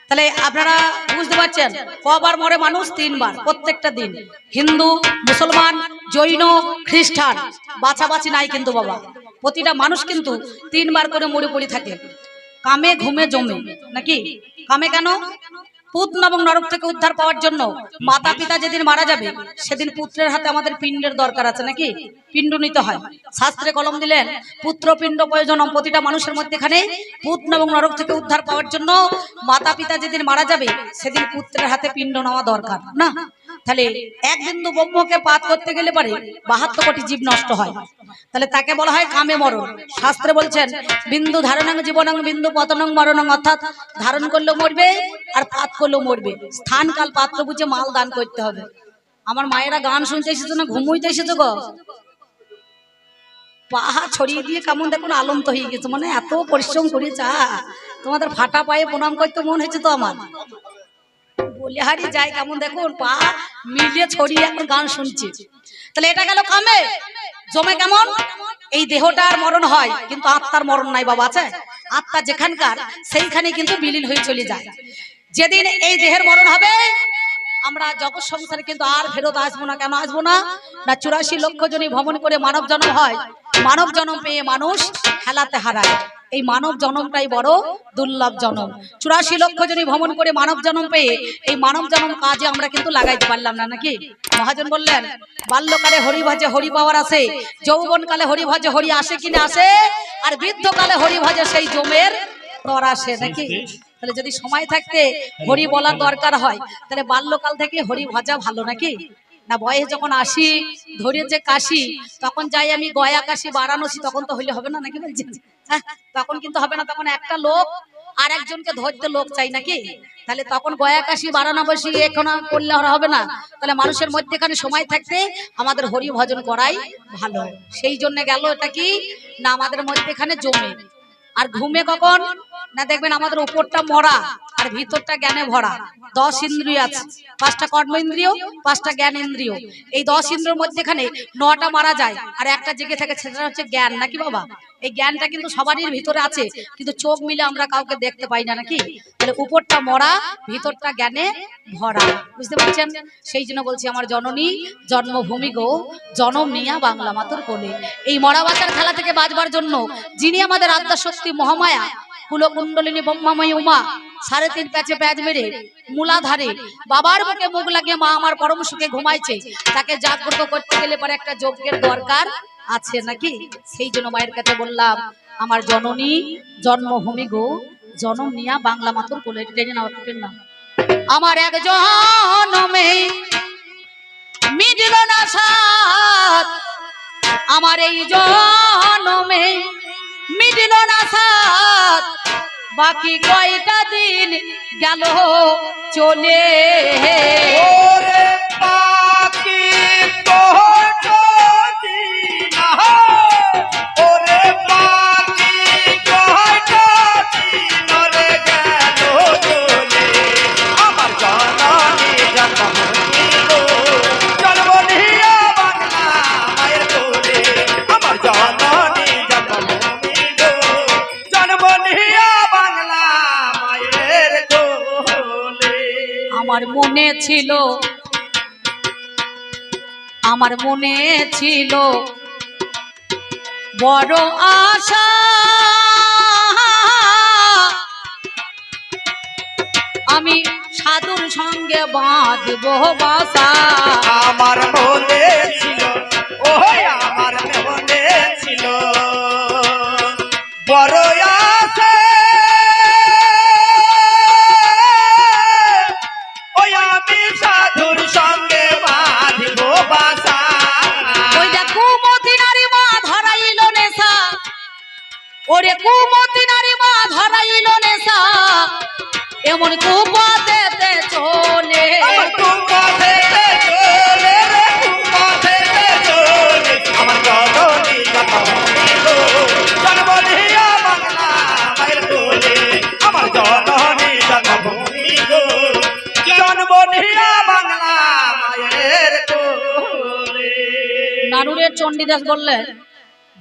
তাহলে আপনারা বুঝতে পারছেন কবার মরে মানুষ? 3 বার প্রত্যেকটা দিন। হিন্দু, মুসলমান, জৈন, খ্রিস্টান বাছাবাছি নাই কিন্তু বাবা, প্রতিটা মানুষ কিন্তু 3 বার করে মরে পড়ে থাকে। কামে ঘুমে জমে নাকি? কামে কেন? পুত্র এবং নরক থেকে উদ্ধার পাওয়ার জন্য। মাতা পিতা যেদিন মারা যাবে সেদিন পুত্রের হাতে আমাদের পিণ্ডের দরকার আছে নাকি? পিণ্ড নিতে হয়। শাস্ত্রে কলম দিলেন পুত্র পিণ্ড প্রয়োজনম, প্রতিটা মানুষের মধ্যেখানে পুত্র এবং নরক থেকে উদ্ধার পাওয়ার জন্য মাতা পিতা যেদিন মারা যাবে সেদিন পুত্রের হাতে পিণ্ড নেওয়া দরকার না? তাহলে এক বিন্দু ব্রহ্মকে পাত করতে গেলে পারে 72 কোটি জীব নষ্ট হয়। তাহলে তাকে বলা হয় কামে মরণ। শাস্ত্রে বলছেন বিন্দু ধারণং জীবনং বিন্দু পতনং মরণং, অর্থাৎ ধারণ করলেও মরবে আর পাত করলেও মরবে। স্থান কাল পাত্র বুঝে মাল দান করতে হবে। আমার মায়েরা গান শুনতে এসেছে না ঘুমুইতে এসেছে গো? পাহা ছড়িয়ে দিয়ে কেমন দেখুন আলন্ত হয়ে গেছে, মানে এত পরিশ্রম করি চা তোমাদের ফাটা পায়ে প্রণাম করতে মন হয়েছে তো আমার। বলে হারি যাই কেমন দেখুন পা মিলিয়ে ছড়িয়ে এখন গান শুনছি। তাহলে এটা গেল কামে জমে। কেমন? এই দেহটার মরণ হয় কিন্তু আত্মার মরণ নাই বাবা, আছে? আত্মা যেখানকার সেইখানে কিন্তু বিলীন হয়ে চলে যায়। যেদিন এই দেহের মরণ হবে আমরা জগৎ সংসারে কিন্তু আর ফেরত আসবো না। কেন আসবো না? না 84 লক্ষ জনই ভ্রমণ করে মানব জন্ম হয়। মানব জন্ম পেয়ে মানুষ হেলাতে হারায়। এই মানব জন্মটাই বড় দুর্লভ জন্ম। 84 লক্ষ জনই ভ্রমণ করে মানব জন্ম পেয়ে এই মানব জন্ম কাজে আমরা কিন্তু লাগাইতে পারলাম না নাকি? মহাজন বললেন বাল্যকালে হরি ভজে হরি পাওয়ার আসে, যৌবন কালে হরি ভজে হরি আসে কিনা আসে, আর বৃদ্ধকালে হরি ভজে সেই জমের তর আসে নাকি? তাহলে যদি সময় থাকতে হরি বলার দরকার হয় তাহলে বাল্যকাল থেকে হরি ভজা ভালো নাকি? না বয়স যখন আসি ধরেছে কাশি তখন যাই আমি গয়া কাশি বারাণসী, তখন তো হইলে হবে না নাকি বলছেন? তখন কিন্তু হবে না, তখন একটা লোক আর একজনকে ধরতে লোক চাই নাকি? তাহলে তখন গয়া কাশি বারাণসী এখন করলে হবে না। তাহলে মানুষের মধ্যেখানে সময় থাকতে আমাদের হরি ভজন করাই ভালো। সেই জন্য গেল এটা কি না আমাদের মধ্যেখানে জমে। আর ঘুমে কখন? না দেখবেন আমাদের উপরটা মরা আর ভিতরটা জ্ঞানে ভরা। 10 ইন্দ্রিয় আছে, 5টা কর্ম ইন্দ্রিয়, 5টা জ্ঞান ইন্দ্রিয়। এই 10 ইন্দ্রিয়ের মধ্যেখানে 9টা মারা যায় আর একটা জেগে থাকে, সেটা হচ্ছে জ্ঞান নাকি বাবা? এই জ্ঞানটা কিন্তু সবারই ভিতরে আছে কিন্তু চোখ মিলে আমরা কাউকে দেখতে পাই না নাকি? তাহলে উপরটা মরা ভিতরটা জ্ঞানে ভরা, বুঝতে পারছেন? সেই জন্য বলছি আমার জননী জন্মভূমি গো জনম নিয়া বাংলা মাতর কোলে। এই মরা বাঁচার খেলা থেকে বাঁচবার জন্য যিনি আমাদের আদ্যা শক্তি মহামায়া কুলকুণ্ডলিনী ব্রহ্মাময়ী উমা 3.5 প্যাচে প্যাচ মেরে মূলাধারে বাবার বুকে মুখ লাগিয়ে মা আমার পরম সুখে ঘুমাইছে, তাকে জাগ্রত করতে গেলে পরে একটা যজ্ঞের দরকার আছে নাকি? সেই জন্য মায়ের কাছে বললাম আমার জননী জন্মভূমি গো জনম নিয়া বাংলা মাতর কোলে। টেনে নাও, টেনে নাও। আমার এক জনমে মিটল না সাথ, আমার এই জনমে মিটল না সাথ, বাকি কয়টা দিন গেল চলে। আমার মনে ছিল, আমার মনে ছিল বড় আশা, আমি সাধুর সঙ্গে বাঁধব বাসা। আমার মনে ছিল, ও আমার মনে ছিল বড় আশা, ওই আমি সাধুর সঙ্গে বাঁধব বাসা। ওই যে কুমতি নারী মা ধরাইল নেশা, ওরে কুমতি নারী মা ধরাইল নেশা, এমন কুপথেতে চলে, আমার কুপথেতে চলে রে, কুপথেতে চলে। আমার জননী জন্মভূমি গো জন্ম নিয়া বাংলা মায়ের কোলে। আমার জননী জন্মভূমি গো জন্ম নিয়া বাংলা মায়ের কোলে। নানুরের চণ্ডীদাস বললেন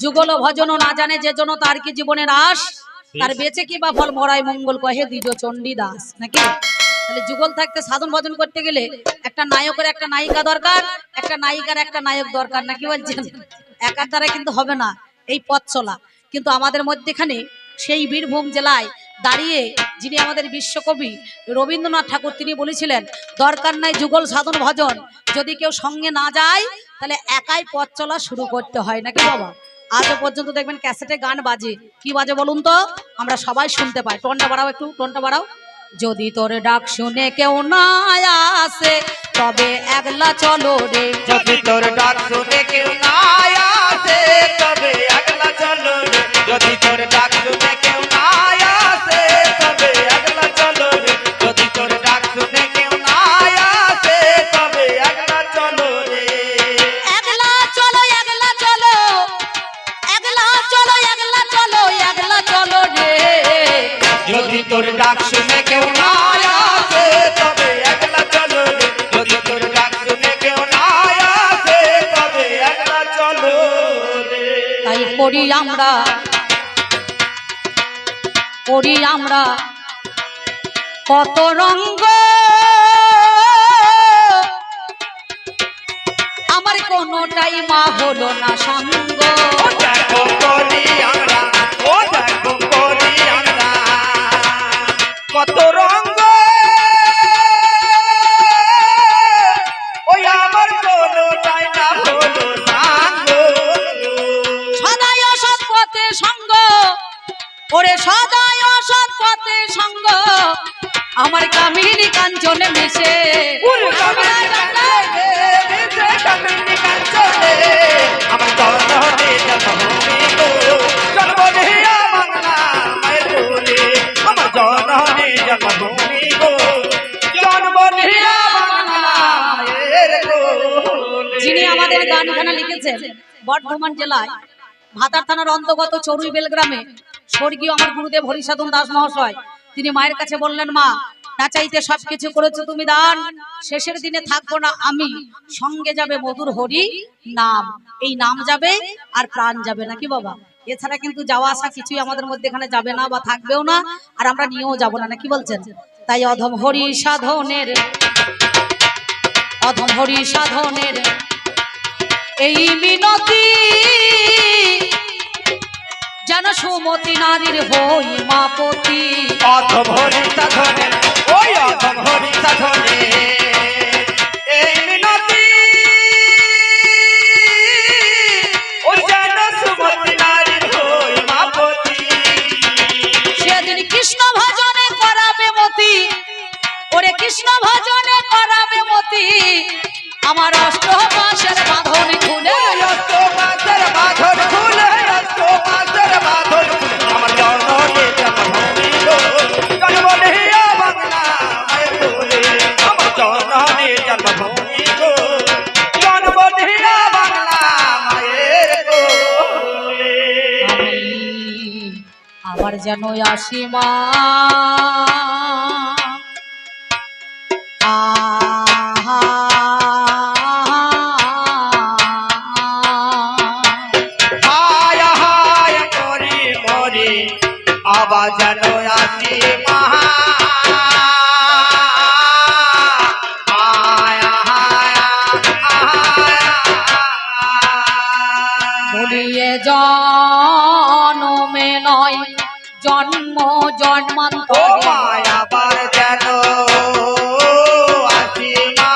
যুগল ভজন না জানে যে জন তার কি জীবনের আশ, তার বেঁচে কি বা ফল মরাই মঙ্গল কহে দ্বিজ চণ্ডী দাস নাকি? তাহলে যুগল থাকতে সাধন ভজন করতে গেলে একটা নায়কের একটা নায়িকা দরকার, একটা নায়িকার একটা নায়ক দরকার নাকি বলছেন? একার দ্বারা কিন্তু হবে না এই পথ চলা। কিন্তু আমাদের মধ্যেখানে সেই বীরভূম জেলায় দাঁড়িয়ে যিনি আমাদের বিশ্বকবি রবীন্দ্রনাথ ঠাকুর তিনি বলেছিলেন, দরকার নাই যুগল সাধন ভজন, যদি কেউ সঙ্গে না যায় তাহলে একাই পথ চলা শুরু করতে হয় নাকি বাবা? আজও পর্যন্ত দেখবেন ক্যাসেটে গান বাজে, কি বাজে বলুন তো? আমরা সবাই শুনতে পাই। টোনটা বাড়াও, একটু টোনটা বাড়াও। যদি তোর ডাক শুনে কেউ না আসে তবে একলা চলো রে, যদি তোর ডাক শুনে কেউ না আসে তবে একলা চলো রে, যদি তোর ডাক শুনে কেউ না আসে তবে একলা চলো রে, যদি তোর ডাক শুনে কেউ না আসে তবে একলা চলো রে। একলা চলো, একলা চলো, একলা চলো, একলা চলো, একলা চলো রে। যদি তোর ডাক শুনে কেউ না আসে তবে একলা চলো রে, যদি তোর ডাক শুনে কেউ না আসে তবে একলা চলো রে। তাই করি আমরা, করি আমরা কত রঙ্গ, আমার কোনোটাই মা হলো না সঙ্গ। ও দেখো করি আমরা, ও দেখো করি আমরা কত রঙ্গ, ওই আমার কোনোটাই না হলো সাঙ্গ। সদাই অসৎ পথে সঙ্গ, ওরে সদাই অসৎ পথে সঙ্গ, আমার কামিনী কাঞ্চনে মিশে আমার জননী জন্মভূমি গো, জন্মদিয়া বাংলা মায়ের কোলে, আমার জননী জন্মভূমি গো, জন্মদিয়া বাংলা মায়ের কোলে। যিনি আমাদের গানখানা লিখেছেন বর্ধমান জেলায় ভাতার থানার অন্তর্গত চড়ুইবেল গ্রামে স্বর্গীয় আমার গুরুদেব হরিসাধন দাস মহাশয়, তিনি মায়ের কাছে বললেন, মা না চাইতে সবকিছু করেছো তুমি দান, শেষের দিনে থাকবো না আমি, সঙ্গে যাবে মধুর হরি নাম, এই নাম যাবে আর প্রাণ যাবে নাকি বাবা? এছাড়া কিন্তু যাওয়া আসা কিছুই আমাদের মধ্যে এখানে যাবে না বা থাকবেও না, আর আমরা নিয়েও যাবো না নাকি বলছেন? তাই অধম হরি সাধনের, অধম হরি সাধনের এই মিনতি, যেন সুমতি নারীর হই মাপতি। অধম হরি সাধনে, ওই অধম হরি সাধনে এই মিনতি, ওই যেন সুমতি নারীর হই মাপতি। সেদিন কৃষ্ণ ভজনে করাবে মতি, ওরে কৃষ্ণ ভজনে করাবে মতি, আমার অষ্ট মাসের বাঁধন খুলে, ওই অষ্ট মাসের বাঁধন খুলে, অষ্ট মাসের বাঁধন খুলে, আমার জননী জন্মভূমি গো, জন্মদিয়া বাংলা মায়ের কোলে, আমার জননী জন্মভূমি গো, জন্মদিয়া বাংলা মায়ের কোলে। আমি আবার যেন আসি মা, আহা হায় হায় মরি মরি আবার যেন আসি মা, হায় হায় বলিয়ে জন্মে নয় জন্ম ও জন্মান্তরে, মায় আবার যেন আসি মা,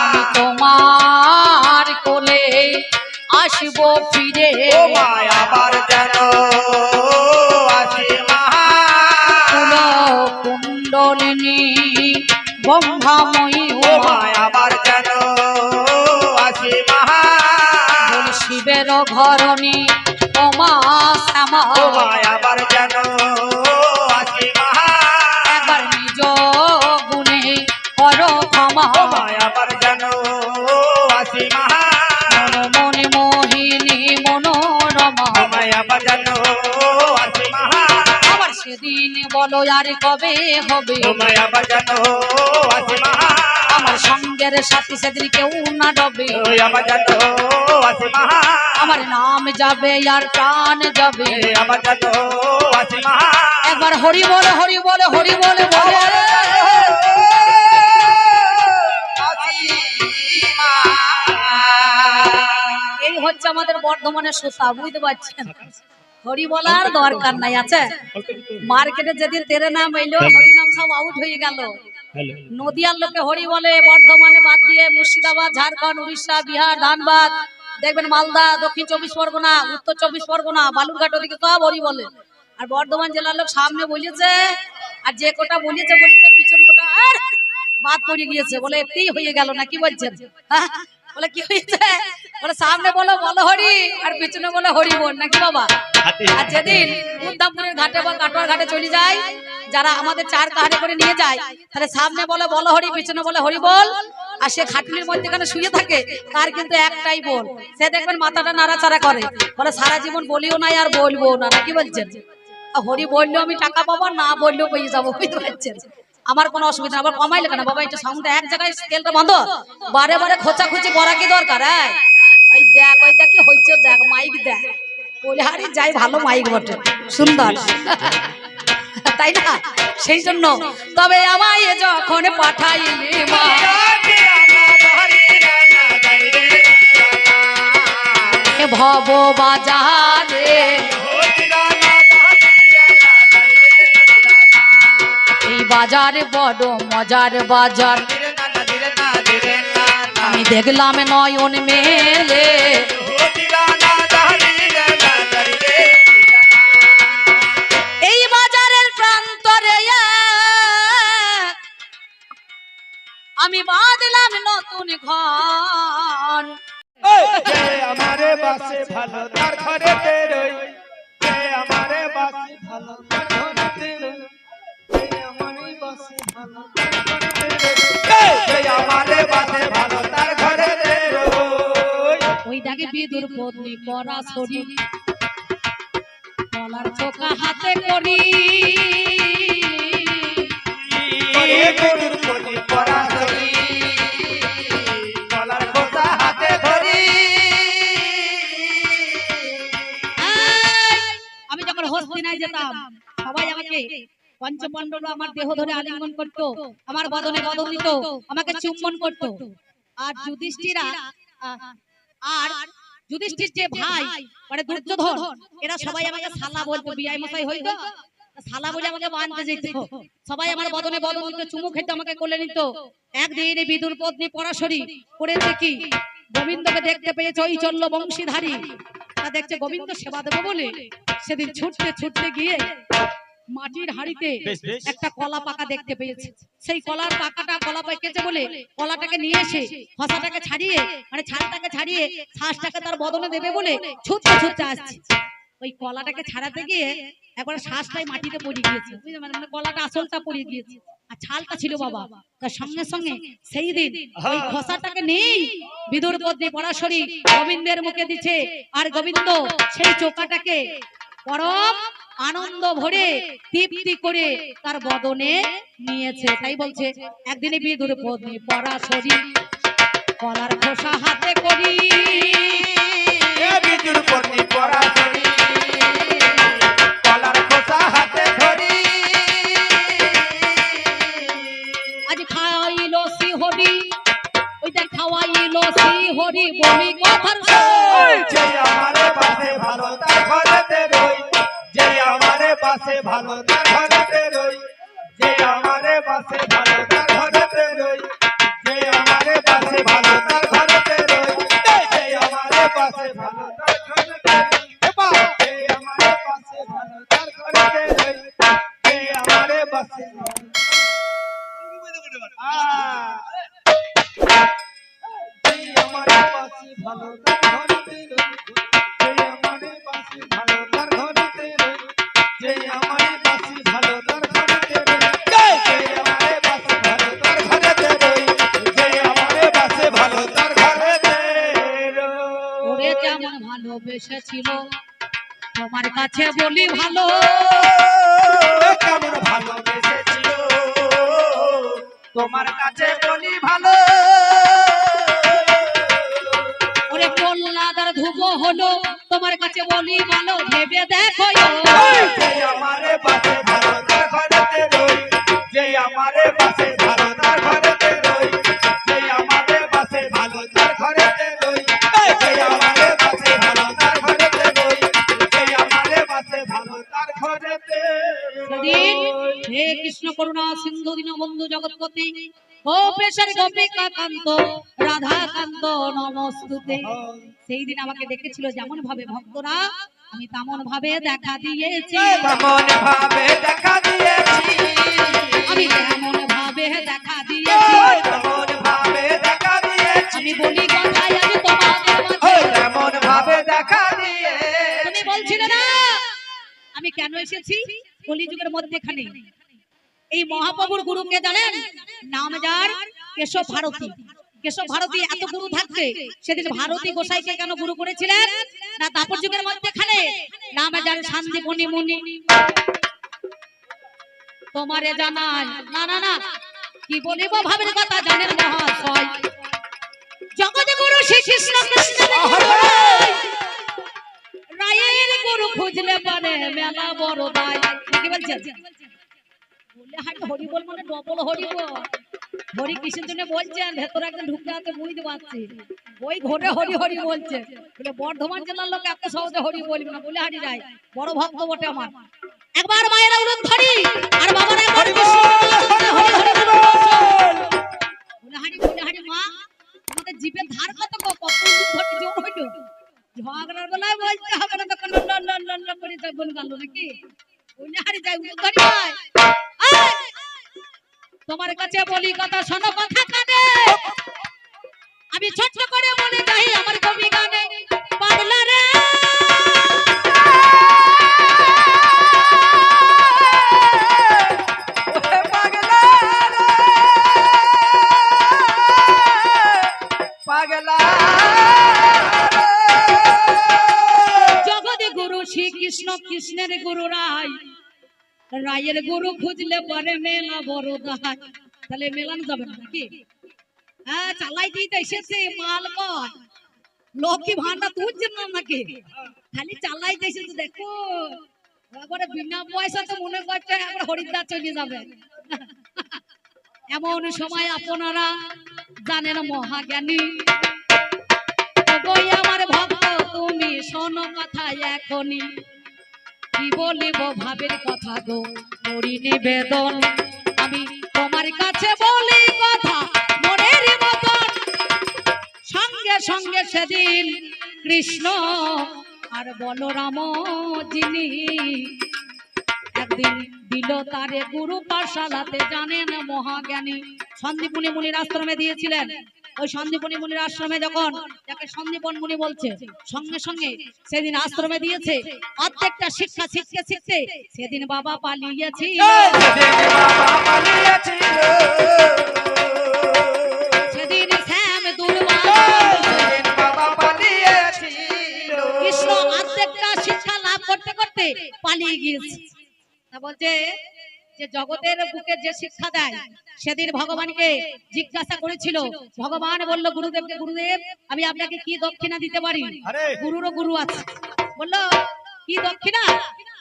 আমি তোমার কোলে আসব ফিরে, ও মায় আবার যেন আসি মা, কুল কুণ্ডলিনী ব্রহ্মাময়ী ও মায় আবার যেন আসি মা, বল শিবের ঘরণী তোমা শ্যামা, ও মায় আবার যেন আসি মা, একবার নিজ গুণে কর ক্ষমা, ও মায় আবার যেন আসি মা, মনে মোহিনী মনোরমা, ও মায় আবার যেন আসি মা, আবার সেদিন বলো আর কবে হবে, ও মায় আবার যেন আসি মা, আমার সঙ্গের সাথী সেদিন কেউ না ডবে ওই আমার জাত আসি মাহা আমার নাম যাবে আর প্রাণ যাবে আমার জাত আসি মাহা একবার হরি বল হরি বল হরি বল বলে এই হচ্ছে আমাদের বর্ধমানের সুতা বুঝতে পারছেন হরি বলার দরকার নাই আছে মার্কেটে যেদিন তেরে নাম এলো হরি নাম সব আউট হয়ে গেল নদিয়ার লোকে হরি বলে বর্ধমানে বাদ দিয়ে মুর্শিদাবাদ ঝাড়খণ্ড উড়িষ্যা বিহার ধানবাদ দেখবেন মালদা দক্ষিণ 24 পরগনা উত্তর 24 পরগনা বালুরঘাট ওদিকে সব হরি বলে আর বর্ধমান জেলার লোক সামনে বলেছে আর যে কোটা বলেছে পিছন কোটা বাদ পড়ে গিয়েছে বলে এতেই হয়ে গেল না কি বলছেন বলে কি হয়েছে বলে সামনে বলো বলো হরি আর পিছনে বলো হরি বল নাকি বাবা আর যেদিন উদ্দামপুরের ঘাটে বা কাটোয়ার ঘাটে চলে যায় যারা আমাদের চার কাহারে করে নিয়ে যায় তাহলে সামনে বলে বলো হরি পিছনে বলে হরি বল আর সে খাটুলির মধ্যেখানে শুয়ে থাকে তার কিন্তু একটাই বল সে দেখবেন মাথাটা নাড়াচাড়া করে বলে সারা জীবন বলিও নাই আর বলবো না নাকি বলছেন হরি বললেও আমি টাকা পাবো না বললেও পেয়ে যাবো বুঝতে পারছেন আমার কোনো অসুবিধা আবার কমাইলে কেন বাবা এটা সাউন্ডটা এক জায়গায় স্কেলটা বন্ধ বারে বারে খোঁচাখুচি করা কি দরকার ওই দেখ কি হয়েছে দেখ মাইক দেখ বলে হারি যাই ভালো মাইক বটে সুন্দর তাই না সেই জন্য তবে আমায় যখন পাঠাইলি মা ভব বাজারে এই বাজারে বড় মজার বাজার আমি দেখলাম নয়ন মেলে এই বাজারের প্রান্তরে আমি বাঁধলাম নতুন ঘর আমারে বাসে ভালো তার ঘরে তেরই আমারে বাসে ভালো তার ঘরে তেরই আমারে বাসে ভালো আমারে বাসে ভালো তার ঘরে তেরই ওই ডাকে বিদুর পত্নী পরা ছড়ি কলার চোকা হাতে করি বিদুর পত্নী পরা ছড়ি কলার চোকা হাতে ধরি আমি যখন হস্তিনায় যেতাম সবাই আমাকে পঞ্চপাণ্ডব আমার দেহ ধরে আলিঙ্গন করত আমার বদনে বদন দিত আমাকে চুম্বন করত আর যুধিষ্ঠির যে ভাই মানে দুর্যোধন এরা সবাই আমাকে শালা বলতো বিআই মশাই হইতো শালা বলে আমাকে বাঁধতে যেত সবাই আমার বদনে বদন দিত চুমু খেতে আমাকে কোলে নিত একদিন বিদুর পত্নী পরাশরী করেছে কি গোবিন্দকে দেখতে পেয়েছে ওই চলল বংশীধারী তা দেখছে গোবিন্দ সেবা দেবো বলে সেদিন ছুটতে ছুটতে গিয়ে মাটির হাড়িতে একটা কলা পাকা দেখতে পেয়েছে সেই কলার পাকাটা কলা পেকেছে বলে কলাটাকে নিয়ে এসে খসাটাকে ছাড়িয়ে মানে ছালটাকে ছাড়িয়ে শ্বাসটাকে তার বদনে দেবে বলে ছুটতে ছুটতে আসছে ওই কলাটাকে ছাড়াতে গিয়ে একবার শ্বাসটাই মাটিতে পড়ে গিয়েছে মানে কলাটা আসলটা পড়ে গিয়েছে আর ছালটা ছিল বাবা তার সঙ্গে সঙ্গে সেই দিন ওই খসাটাকে নেই বিদুর পত্নী পরাশরী গোবিন্দের মুখে দিচ্ছে আর গোবিন্দ সেই চোকাটাকে পরম আনন্দ ভরে তৃপ্তি করে তার বদনে নিয়েছে তাই বলছে একদিনে বিদুর পত্নী পরাশরী কলার খোসা হাতে করি বিদুর পত্নী পরাশরী কলার খোসা হাতে ধরি আজ খাওয়াইলো শ্রী হরি ওইটা খাওয়াইলো শ্রী হরি বলি কথার যে আমারে বাসে ভালো তার ঘরেতে রই যে আমারে বাসে ভালো তার ঘরেতে রই যে আমারে বাসে ভালো তার ঘরেতে রই যে আমারে বাসে ভালো তার ঘরেতে রই যে আমারে বাসে ভালো তার ঘরেতে রই যে আমারে বাসে ভালো তার ঘরেতে রই যে আমারে বাসে আমারে বাসে ভালো তার ঘরেতে রই যে আমারে বাসে ভালো তার ঘরেতে রই যে আমারে বাসে ভালো তার ঘরেতে রই যে আমারে বাসে ভালো তার ঘরেতে রই যে আমারে বাসে ভালো তার ঘরেতে রই ওরে যেমন ভালোবেসেছিল তোমার কাছে বলি ভালো কেমন ভালোবেসেছিল তোমার কাছে বলি ভালো। ওরে প্রহ্লাদার ধুব হলো তোমার কাছে বলি ভালো, ভেবে দেখো যে আমারে বাসে ভালো তার ঘরেতে রই, যে আমারে বাসে ভালো তার ঘরেতে রই, যে আমারে বাসে ভালো তার ঘরেতে রই, যে আমারে বাসে ভালো তার ঘরেতে রই, যে আমারে বাসে ভালো তার ঘরেতে সেদিন রই। হে কৃষ্ণ করুণা সিন্ধু দীনবন্ধু জগৎপতি গোপেশ্বর গোপিকা কান্ত রাধা কান্ত নমস্তুতে। সেই দিন আমাকে ডেকেছিল যেমন ভাবে ভক্তরা, আমি তেমন ভাবে দেখা দিয়েছি, তেমন ভাবে দেখা দিয়েছি, আমি তেমন ভাবে দেখা দিয়েছি, তেমন ভাবে দেখা দিয়েছি, আমি বলি কথাই আমি তোমাদের মাঝে। তেমন ভাবে দেখা দিয়ে তুমি বলছিলে না আমি কেন এসেছি কলিযুগের মধ্যেখানে? এই মহাপ্রভুর গুরুকে জানেন? নাম যার কেশব ভারতী। কেশব ভারতী এত গুরু থাকতে সেদিন ভারতী গোসাইকে কেন গুরু করেছিলেন? না দাপর যুগের মধ্যেখানে নাম যার শান্তিপনি মুনি তোমারে জানাই। না না না, কি বলিব ভাবের কথা জানেন মহাশয়। জগৎ গুরু শ্রী কৃষ্ণ কৃষ্ণের গুরু রায়ের গুরু খুঁজলে পারে মেলা বড় দায়। কি বলছেন? বলে হাই হরি বল মানে ডবল হরি বল। হরি কিসের জন্য বলছেন? ভেতরে একজন ঢুকতে আছে বুঝতে পারছি, ওই ঘরে হরি হরি বলছে। বলে বর্ধমান জেলার লোক এত সহজে হরি বলবে না, বলে হারি যায়, বড় ভক্ত বটে আমার। একবার মায়েরা উলুন ধরি আর বাবার একবার কৃষ্ণ হরি হরি বলে হারি মা আমাদের জিভের ধার কত কখন ধরতে জোর হইল। ঝগড়ার বেলায় বলতে হবে না, তখন লল্লা করে গুন গাল নাকি বলে হারি যায় উলুন ধরি ভাই। তোমার কাছে বলি কথা শোনো কথা কানে, আমি ছোট্ট করে বলে যাই আমার কবি গানে। পাগলা রে পাগলা রে, পাগলা রে। জগৎ গুরু শ্রী কৃষ্ণ কৃষ্ণের গুরু রায়, রায়ের গুরু খুঁজলে পরে মেলা বড় দায়। তাহলে মেলানো যাবে না নাকি? হ্যাঁ চালাইতেই তো এসেছে মাল কর লক্ষ্মী ভান্ডার তুলছেন না নাকি? খালি চালাইতে এসেছে দেখো, একবারে বিনা পয়সাতে মনে করছে একবার হরিদ্বার চলে যাবে। এমন সময় আপনারা জানেন মহাজ্ঞানী ওগোই আমার ভক্ত তুমি শোনো কথা এখনই। কি বলিব ভাবের কথা গো করি নিবেদন, আমি তোমার কাছে বলি কথা মনের মতন। সঙ্গে সঙ্গে সেদিন কৃষ্ণ আর বলরাম যিনি একদিন দিল তারে গুরু পাঠশালাতে জানেন মহাজ্ঞানী সন্দীপনী মুনির আশ্রমে দিয়েছিলেন। ওই সন্দীপনী মুনির আশ্রমে যখন যাকে সন্দীপন মুনি বলছে, সঙ্গে সঙ্গে সেদিন আশ্রমে দিয়েছে। প্রত্যেকটা শিক্ষা শিখতে শিখতে সেদিন বাবা পালিয়েছিল, সেদিন শ্যাম দুর্বার কৃষ্ণ প্রত্যেকটা শিক্ষা লাভ করতে করতে পালিয়ে গিয়েছে। তা বলছে যে জগতের বুকে যে শিক্ষা দেয়, সেদিন ভগবানকে জিজ্ঞাসা করেছিল, ভগবান বলল গুরুদেবকে, গুরুদেব আমি আপনাকে কি দক্ষিণা দিতে পারি? গুরুরও গুরু আছে, বললো কি দক্ষিণা?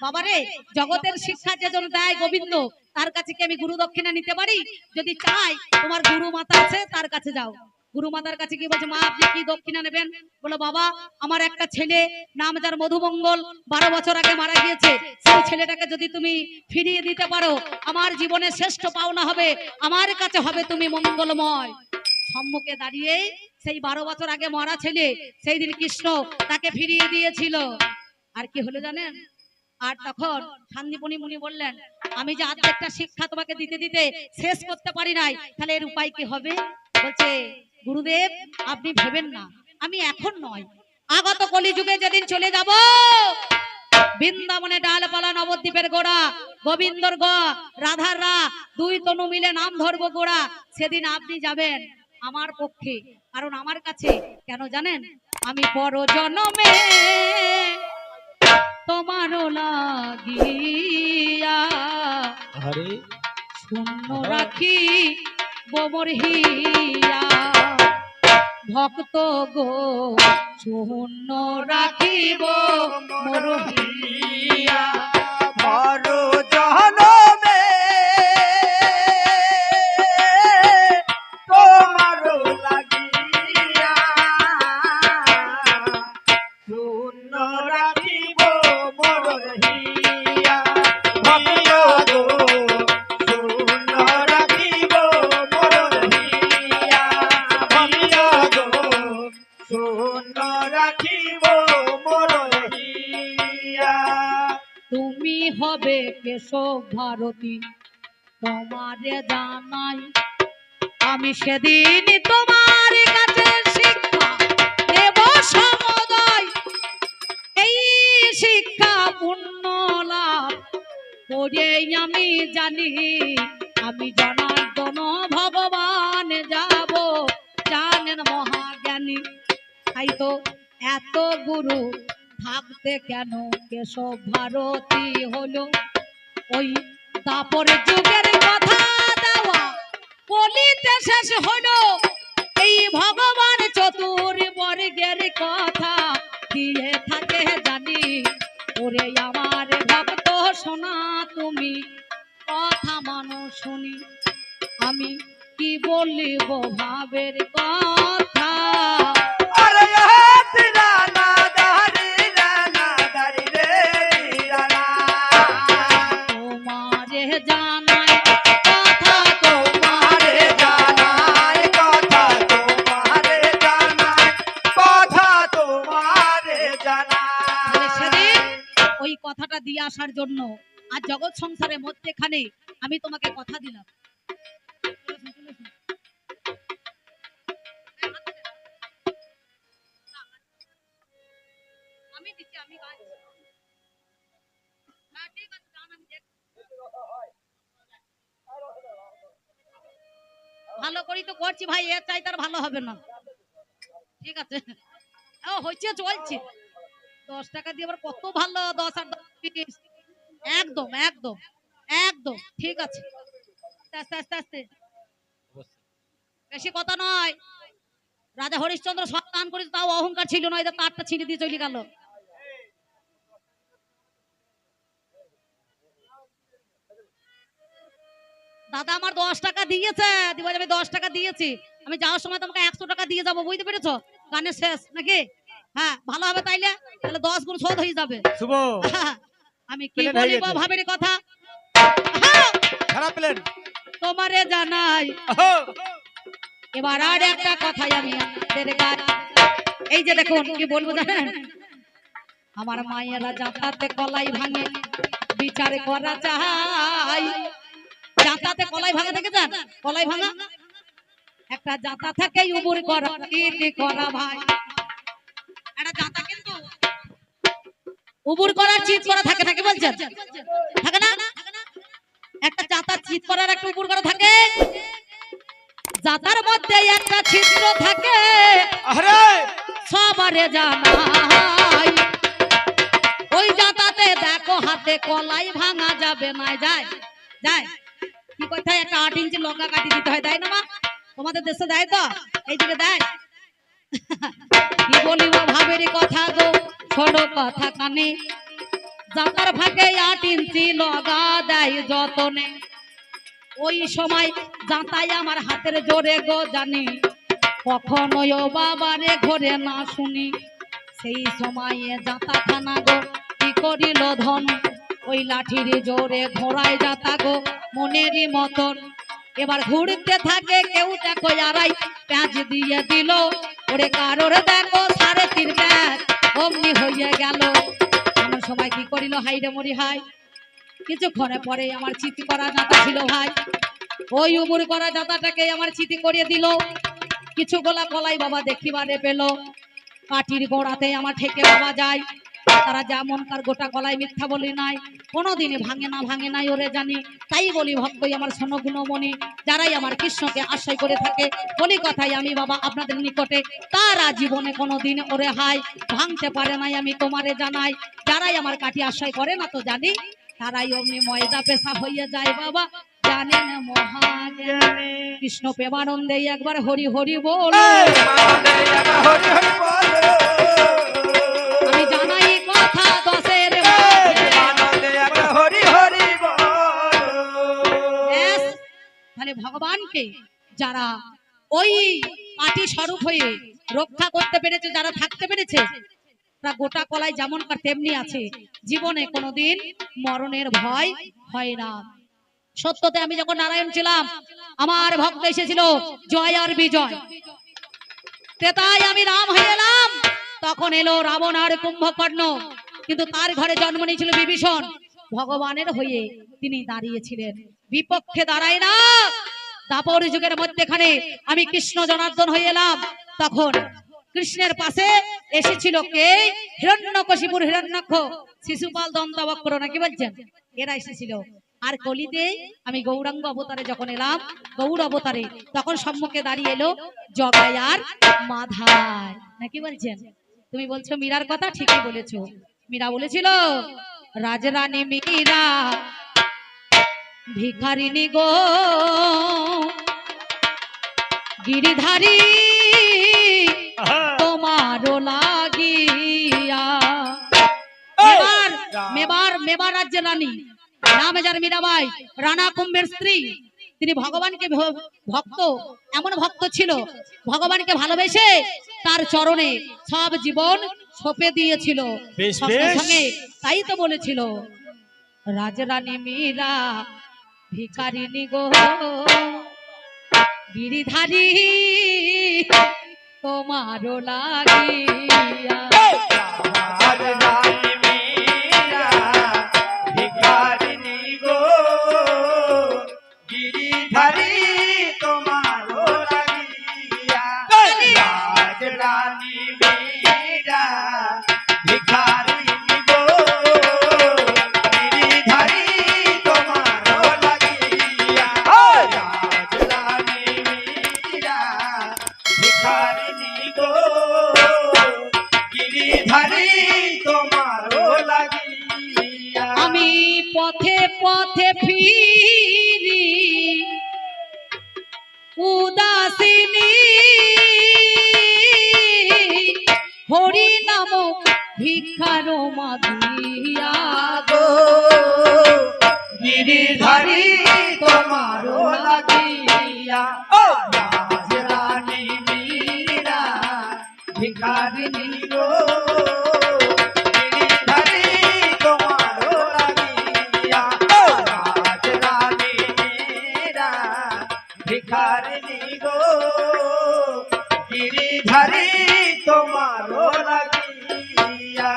বাবারে জগতের শিক্ষা যেজন দেয় গোবিন্দ, তার কাছে কি আমি গুরু দক্ষিণা নিতে পারি? যদি চাই তোমার গুরু মাতা আছে তার কাছে যাও। গুরু মাতার কাছে কি বলছে, মা আপনি কি দক্ষিণা নেবেন? বলো বাবা আমার একটা ছেলে নাম যার মধুমঙ্গল 12 বছর আগে মারা গিয়েছে, সেই ছেলেটাকে যদি তুমি ফিরিয়ে দিতে পারো আমার জীবনের শ্রেষ্ঠ পাওনা হবে, আমার কাছে হবে তুমি মঙ্গলময়। সম্মুখে দাঁড়িয়ে সেই 12 বছর আগে মরা ছেলে সেই দিন কৃষ্ণ তাকে ফিরিয়ে দিয়েছিল। আর কি হলো জানেন? আর তখন শান্তিপনি মুনি বললেন, আমি যে আর্ধেকটা শিক্ষা তোমাকে দিতে দিতে শেষ করতে পারি নাই, তাহলে এর উপায় কি হবে? বলছে গুরুদেব আপনি ভেবেন না, আমি এখন নয় আগত কলিযুগে যেদিন চলে যাব, বৃন্দাবনে ডালপালা নবদ্বীপের গোড়া গোবিন্দর গ রাধার রা দুই তনু মিলে নাম ধরবো গোড়া, সেদিন আপনি যাবেন আমার পক্ষে। কারণ আমার কাছে কেন জানেন? আমি পর জন্মে তোমারও লাগিয়া শূন্য রাখি বোমর হিয়া ভক্ত গো শূন্য রাখিব মোর হিয়া। মর জনমে তোমার লাগিয়া শূন্য রাখিব মোর হিয়া। হিয়া গো শূন্য রাখিব মোর হিয়া। হিয়া গো শূন্য রাখিব মোর হিয়া। তুমি হবে কেশব ভারতী তোমারে জানাই আমি সেদিন তোমার কাছে শিক্ষা নেব সমদয় এই শিক্ষা পূর্ণ লাভ করে আমি জানি আমি জনার্দন ভগবান যাব জানেন মহাজ্ঞানী। তাই তো এত গুরু থাকতে কেন কেশব ভারতী হলো ওই দাপর যুগের কথা দেওয়া কলিতে শেষ হলো এই ভগবান চতুর্বর্গের কথা দিয়ে থাকে জানি ওরে আমার ভক্ত শোনা তুমি কথা মানো শুনি আমি কি বলিব ভাবের কথা। अरे यार राना दारी रे राना তোমারে জানাই কথা तुम्हारे जानाय कथा तुम्हारे जानाय कथा तुम्हारे তাহলে जानाय। সেদিন ওই কথাটা দিয়ে আসার জন্য আর জগৎ সংসারের মধ্যেখানে আমি তোমাকে কথা দিলাম। আমি দিচ্ছি আমি গাইছি। হ্যাঁ ঠিক আছে গান আমি দেখছি। ভালো করি তো করছি ভাই এর চাই তার ভালো হবে না ঠিক আছে ও হচ্ছে চলছে 10 টাকা দিয়ে আবার কত ভালো 10 আর 10 পিস একদম একদম একদম ঠিক আছে আস্তে আস্তে আস্তে বেশি কথা নয় রাজা হরিশ্চন্দ্র সন্তান করেছে তাও অহংকার ছিল না এদের তারটা ছিঁড়ে দিয়ে চলে গেল। দাদা আমার 10 টাকা দিয়েছে দিবা যাবে 10 টাকা দিয়েছি আমি যাওয়ার সময় তোমাকে 100 টাকা দিয়ে যাবো বুঝতে পেরেছো গানের শেষ নাকি হ্যাঁ ভালো হবে তাইলে তাহলে 10 গুণ শোধ হয়ে যাবে শুভ আমি কি প্লেন হয়ে বলিব গেছে। ভাবের কথা হ্যাঁ, খারাপ প্লেন তোমারে জানাই এবার আর একটা কথাই আমি আপনাদের কাছে এই যে দেখুন কি বলবো জানেন আমার মায়েরা যাতাতে কলাই ভাঙে বিচার করা চাই যাতাতে কলাই ভাঙা থেকে যান কলাই ভাঙা একটা যাতা থেকে উবুর করা ইতি করা ভাই একটা যাতা কিন্তু উবুর করার চিৎ করা থাকে নাকি বলছেন থাকে না একটা যাতা চিৎ করার একটা উবুর করা থাকে যাতার মধ্যে একটা ছিদ্র থাকে আরে সবারে জানাই ওই যাতাতে দেখো হাতে কলাই ভাঙা যাবে না যায় যায় কি কোথায় একটা 8 ইঞ্চি লঙ্কা কাটি দিতে হয় তাই না মা তোমাদের দেশে দেয় তো এই দিকে দেয় কি বলিব ভাবের কথা গো ছোট কথা কানে যাতার ভাগে 8 ইঞ্চি লগা দেয় যতনে ওই সময় যাতাই আমার হাতের জোরে গো জানি কখনোই ও বাবারে ঘরে না শুনি সেই সময়ে যাতা খানা গো কি করিল ধন ওই লাঠির জোরে ঘোড়ায় যাতা গো মনেরই মতন এবার ঘুরতে থাকে কেউ দেখো আড়াই প্যাঁচ দিয়ে দিল ওরে কারোর দেখো 3.5 প্যাঁচ অমনি হয়ে গেল আমার সবাই কি করিল হাইরে মরি হাই কিছুক্ষণে পরে আমার চিঠি করা যাতা ছিল ভাই ওই উবুর করা যাতাটাকে আমার চিঠি করিয়ে দিল কিছু গোলা কলাই বাবা দেখিবারে পেল কাঠির গোড়াতে আমার ঠেকে বাবা যায় তারা যেমন কার গোটা গলায় মিথ্যা বলি নাই কোনোদিনই ভাঙে নাই ওরে জানি তাই বলি ভক্তই আমার শোনো গুণমণি যারাই আমার কৃষ্ণকে আশ্রয় করে থাকে বলি কথাই আমি বাবা আপনাদের নিকটে তারা জীবনে কোনোদিন ওরে হাই ভাঙতে পারে নাই আমি তোমারে জানাই যারাই আমার কাঠি আশ্রয় করে না তো জানি তারাই অমনি ময়দা পেশা হয়ে যায় বাবা জানেন মহাজ্ঞানী কৃষ্ণ প্রেমানন্দে একবার হরি হরি বল। প্রেমানন্দে একবার হরি হরি বলো। আমি জানাই কথা দশের প্রেমানন্দে একবার হরি হরি বলো। ব্যাস, তাহলে ভগবানকে যারা ওই পাটি স্বরূপ হয়ে রক্ষা করতে পেরেছে, যারা থাকতে পেরেছে, তারা গোটা কলায় যেমন তেমনি আছে, জীবনে কোনোদিন মরণের ভয় হয় না। সত্যতে আমি যখন নারায়ণ ছিলাম, আমার ভক্ত এসেছিল জয় আর বিজয়, তেতাই আমি রাম হয়ে এলাম, তখন এলো রাবণ আর কুম্ভকর্ণ, কিন্তু তার ঘরে জন্ম নিয়েছিল বিভীষণ, ভগবানের হয়ে তিনি দাঁড়িয়েছিলেন, বিপক্ষে দাঁড়ায় না। দাপর যুগের মধ্যেখানে আমি কৃষ্ণ জনার্দন হয়ে এলাম, তখন কৃষ্ণের পাশে এসেছিল কে? হিরণ্যকশিপুর হিরণ্যাক্ষ, শিশুপাল, দন্তবক্র, নাকি বলছেন, এরা এসেছিল। আর কলিতে আমি গৌরাঙ্গ অবতারে যখন এলাম, গৌর অবতারে, তখন সম্মুখে দাঁড়িয়ে এলো জগাই আর মাধায়, নাকি বলছেন? তুমি বলছো মীরার কথা, ঠিকই বলেছো। মীরা বলেছিল, রাজরানী মীরা ভিখারিনী গো, গিরিধারী তোমারও লাগিয়া। মেবার রাজ্যের রানী, নাম যার মীরাবাই, রানা কুম্ভের স্ত্রী, তিনি ভগবানকে ভক্ত, এমন ভক্ত ছিল, ভগবানকে ভালোবেসে তার চরণে সব জীবন সঁপে দিয়েছিল। সঙ্গে সঙ্গে তাই তো বলেছিল, রাজরানী মীরা ভিখারিনী গো, গিরিধারী তোমারও লাগিয়া। রাজরানী মীরা ভিখারিনী গো, গিরিধারী তোমারও লাগিয়া। রাজরানী মীরা ভিখারিনী গো, গিরিধারী তোমারও লাগিয়া। রাজরানী মীরা ভিখারিনী গো, গিরিধারী তোমারও লাগিয়া। আমি পথে পথে ফিরি উদাসিনী, হরি নাম ভিক্ষার মাধিয়া গো, গিরিধারী তোমারও লাগিয়া। রাজরানী মীরা ভিখারিনী গো, গিরিধারী তোমারও লাগিয়া। রাজরানী মীরা ভিখারিনী গো, গিরিধারী তোমারও লাগিয়া।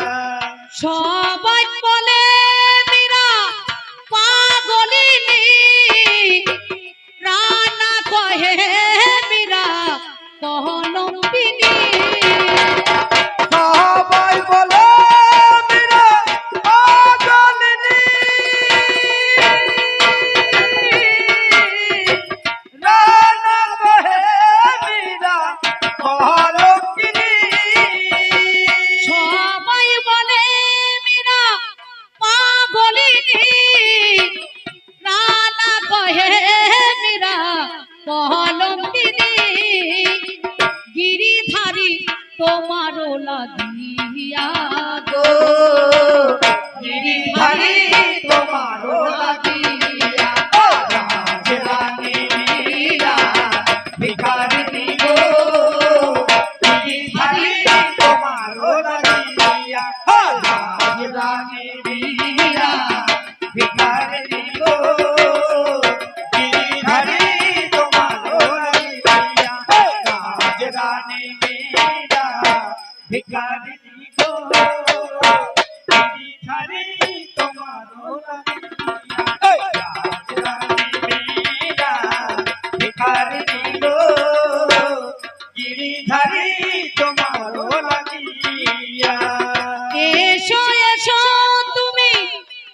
সবাই বলে মীরা পাগলিনী, রানা কহে মীরা কলঙ্কিনী। সবাই বলে মীরা পাগলিনী, রানা কহে মীরা কলঙ্কিনী। সবাই বলে মীরা পাগলিনী, রানা কহে মীরা কলঙ্কিনী। গিরিধারী তোমারও লাগিয়া গো, গিরিধারী তোমারও লাগিয়া। রাজরানী মীরা ভিখারিনী গো, গিরিধারী তোমারও লাগিয়া। রাজরানী মীরা ভিখারিনী গো, গিরিধারী তোমারও লাগিয়া। রাজরানী মীরা ভিখারিনী গো, গিরিধারী তোমারও লাগিয়া। রাজরানী মীরা ভিখারিনী গো, গিরিধারী তোমারও লাগিয়া। এসো এসো তুমি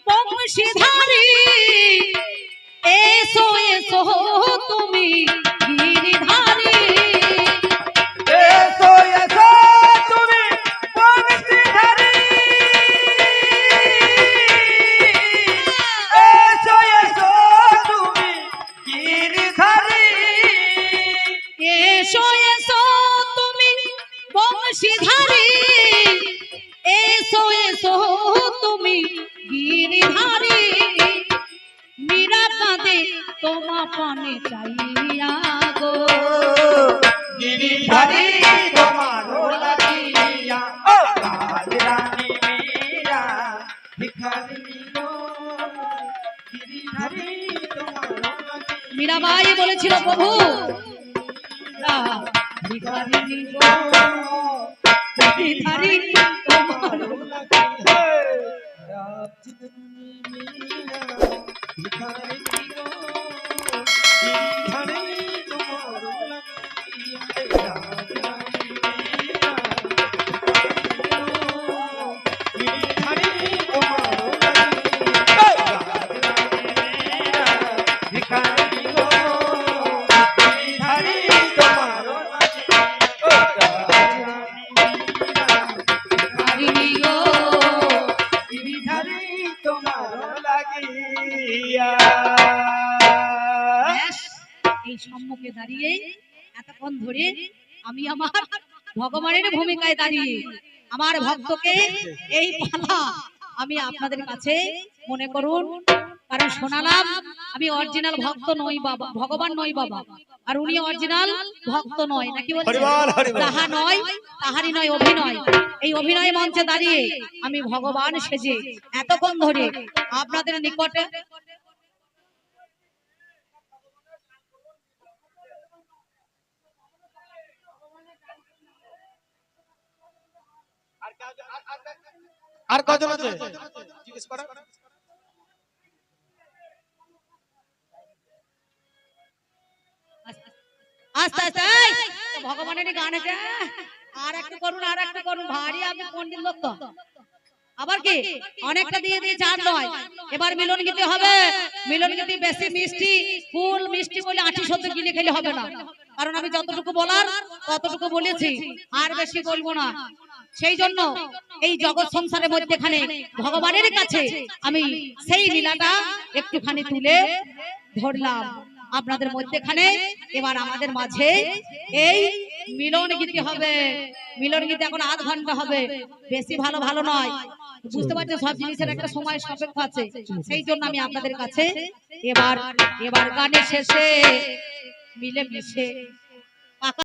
বংশীধারী, এসো এসো তুমি গিরিধারী। এসো এসো তুমি বংশীধারী, এসো এসো তুমি গিরিধারী। এসো এসো তুমি বংশীধারী, এসো এসো তুমি গিরিধারী, মীরা কাঁদে তোমা পানে চাইয়া গো। গিরিধারী তোমার লাগিয়া ও রাজরানী মীরা ভিখারি গো, গিরিধারী তোমার লাগিয়া মীরাবাই বলেছিল প্রভু ভিখারিণী গো, ভিখারিণী তোমার ভিখারিণী গো। ব্যাস, এই সম্মুখে দাঁড়িয়ে এতক্ষণ ধরে আমি আমার ভগবানের ভূমিকায় দাঁড়িয়ে আমার ভক্তকে এই পালা আমি আপনাদের কাছে মনে করুন, কারণ শোনালাম আমি অরিজিনাল ভক্ত নই বাবা, ভগবান নই বাবা, আর উনি অরিজিনাল ভক্ত নয়, নাকি বলছেন? তাহা নয়, তাহারই নয় অভিনয়। এই অভিনয় মঞ্চে দাঁড়িয়ে আমি ভগবান সেজে এতক্ষণ ধরে আপনাদের নিকটে আর কজন আছে জিজ্ঞেস করো। আস্তে আস্তে ভগবানের গান এটা আর একটু করুন, আর একটু করুন, ভারী আপনি পণ্ডিত লোক তো। আবার কি অনেকটা দিয়ে দিয়েছে আর নয়, এবার মিলন গীতি হবে। মিলন গীতি বেশি মিষ্টি, ফুল মিষ্টি বলে 80 কিনে খেলে হবে না, কারণ আমি যতটুকু বলার ততটুকু বলেছি, আর বেশি বলবো না। সেই জন্য এই জগৎ সংসারের মধ্যেখানে ভগবানের কাছে আমি সেই লীলাটা একটুখানি তুলে ধরলাম আপনাদের মধ্যেখানে। এবার আমাদের মাঝে এই মিলন গীতি হবে। মিলন গীতি এখন আধ ঘন্টা হবে, বেশি ভালো ভালো নয়, বুঝতে পারছেন? সব জিনিসের একটা সময় সাপেক্ষ আছে, সেই জন্য আমি আপনাদের কাছে এবার গানের শেষে মিলে মিশে